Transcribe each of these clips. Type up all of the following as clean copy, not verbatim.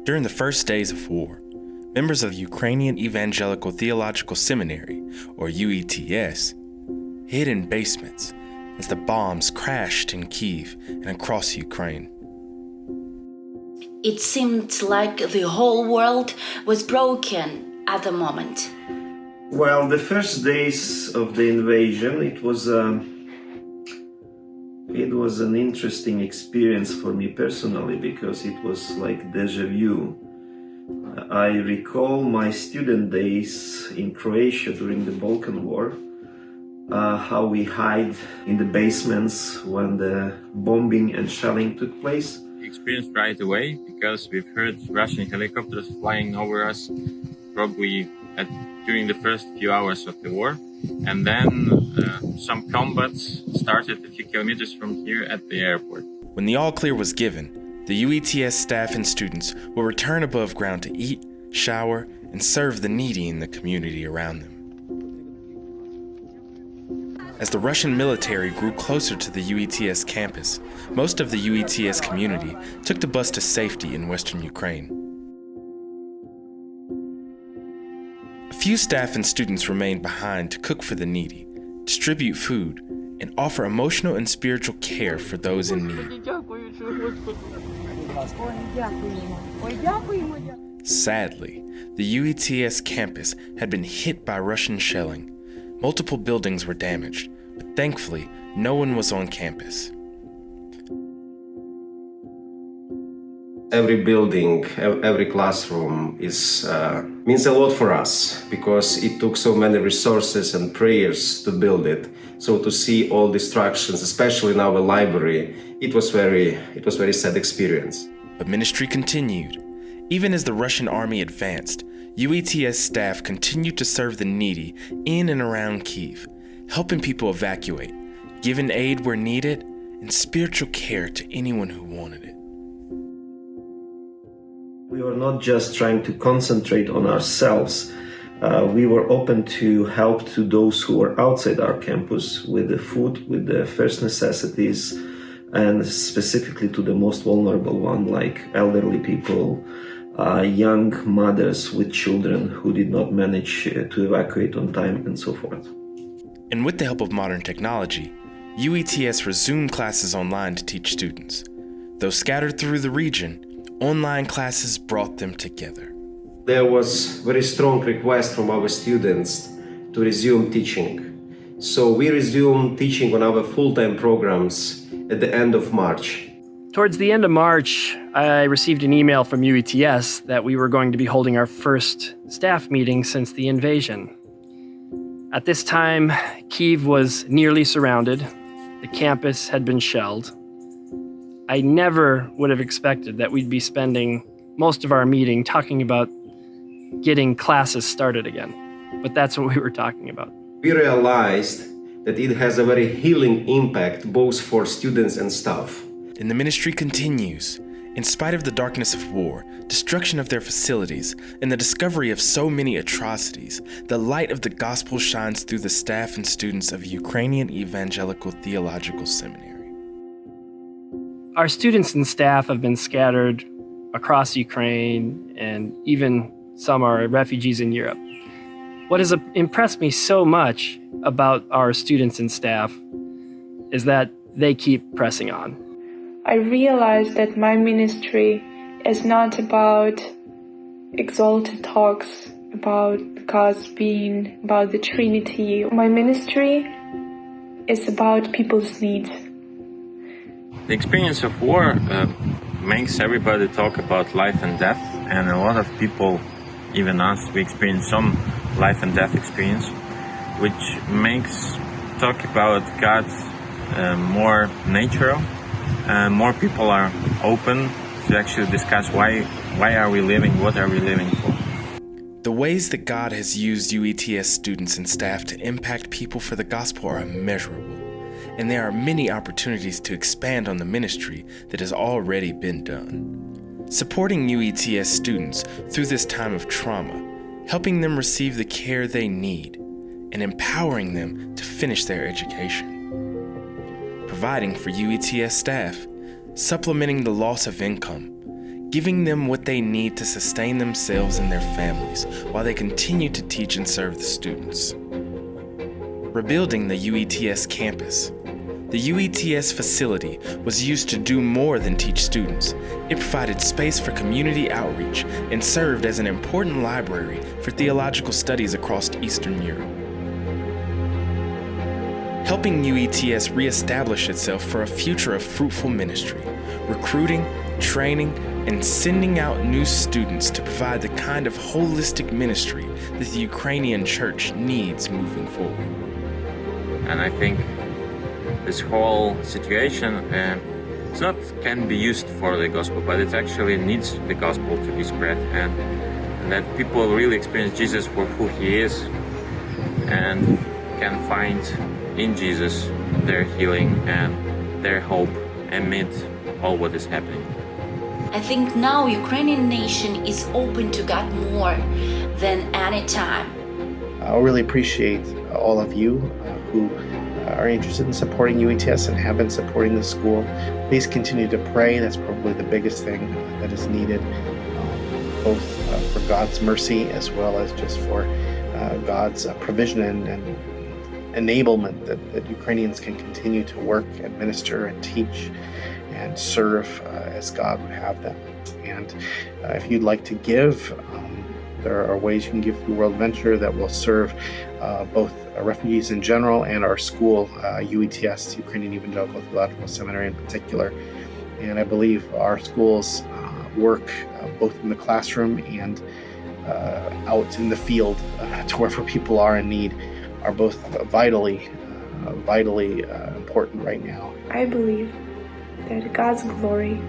During the first days of war, members of the Ukrainian Evangelical Theological Seminary, or UETS, hid in basements as the bombs crashed in Kyiv and across Ukraine. It seemed like the whole world was broken at the moment. Well, the first days of the invasion, it was an interesting experience for me personally, because it was like deja vu. I recall my student days in Croatia during the Balkan War, how we hide in the basements when the bombing and shelling took place. We experienced right away because we've heard Russian helicopters flying over us probably during the first few hours of the war. And then some combats started a few kilometers from here at the airport. When the all-clear was given, the UETS staff and students will return above ground to eat, shower, and serve the needy in the community around them. As the Russian military grew closer to the UETS campus, most of the UETS community took the bus to safety in western Ukraine. A few staff and students remained behind to cook for the needy, distribute food, and offer emotional and spiritual care for those in need. Sadly, the UETS campus had been hit by Russian shelling. Multiple buildings were damaged, but thankfully, no one was on campus. Every building, every classroom means a lot for us, because it took so many resources and prayers to build it. So to see all destructions, especially in our library, it was very sad experience. But ministry continued. Even as the Russian army advanced, UETS staff continued to serve the needy in and around Kyiv, helping people evacuate, giving aid where needed, and spiritual care to anyone who wanted it. We were not just trying to concentrate on ourselves. We were open to help to those who were outside our campus with the food, with the first necessities, and specifically to the most vulnerable one, like elderly people, young mothers with children who did not manage to evacuate on time, and so forth. And with the help of modern technology, UETS resumed classes online to teach students. Though scattered through the region, online classes brought them together. There was very strong request from our students to resume teaching. So we resumed teaching on our full-time programs at the end of March. Towards the end of March, I received an email from UETS that we were going to be holding our first staff meeting since the invasion. At this time, Kyiv was nearly surrounded. The campus had been shelled. I never would have expected that we'd be spending most of our meeting talking about getting classes started again. But that's what we were talking about. We realized that it has a very healing impact both for students and staff. And the ministry continues. In spite of the darkness of war, destruction of their facilities, and the discovery of so many atrocities, the light of the gospel shines through the staff and students of Ukrainian Evangelical Theological Seminary. Our students and staff have been scattered across Ukraine, and even some are refugees in Europe. What has impressed me so much about our students and staff is that they keep pressing on. I realized that my ministry is not about exalted talks about God's being, about the Trinity. My ministry is about people's needs. The experience of war makes everybody talk about life and death, and a lot of people, even us, we experience some life and death experience, which makes talk about God more natural. More people are open to actually discuss why are we living, what are we living for. The ways that God has used UETS students and staff to impact people for the gospel are immeasurable, and there are many opportunities to expand on the ministry that has already been done. Supporting UETS students through this time of trauma, helping them receive the care they need, and empowering them to finish their education. Providing for UETS staff, supplementing the loss of income, giving them what they need to sustain themselves and their families while they continue to teach and serve the students. Rebuilding the UETS campus. The UETS facility was used to do more than teach students. It provided space for community outreach and served as an important library for theological studies across Eastern Europe. Helping UETS reestablish itself for a future of fruitful ministry, recruiting, training, and sending out new students to provide the kind of holistic ministry that the Ukrainian church needs moving forward. And I think this whole situation can be used for the gospel, but it actually needs the gospel to be spread, and that people really experience Jesus for who he is and can find in Jesus their healing and their hope amid all what is happening. I think now Ukrainian nation is open to God more than any time. I really appreciate all of you who are interested in supporting UETS and have been supporting the school. Please continue to pray. That's probably the biggest thing that is needed, both for God's mercy as well as just for God's provision and enablement that Ukrainians can continue to work and minister and teach and serve as God would have them. And if you'd like to give, there are ways you can give through WorldVenture that will serve both refugees in general and our school, UETS, Ukrainian Evangelical Theological Seminary in particular. And I believe our schools work both in the classroom and out in the field to wherever people are in need are both vitally important right now. I believe that God's glory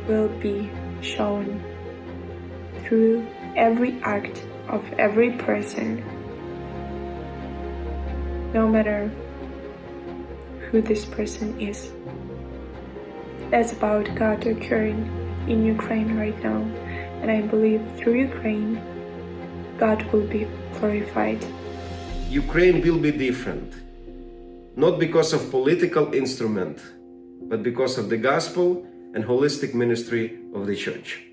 will be shown through every act of every person, no matter who this person is. That's about God occurring in Ukraine right now, and I believe through Ukraine, God will be glorified. Ukraine will be different, not because of political instrument, but because of the gospel and holistic ministry of the church.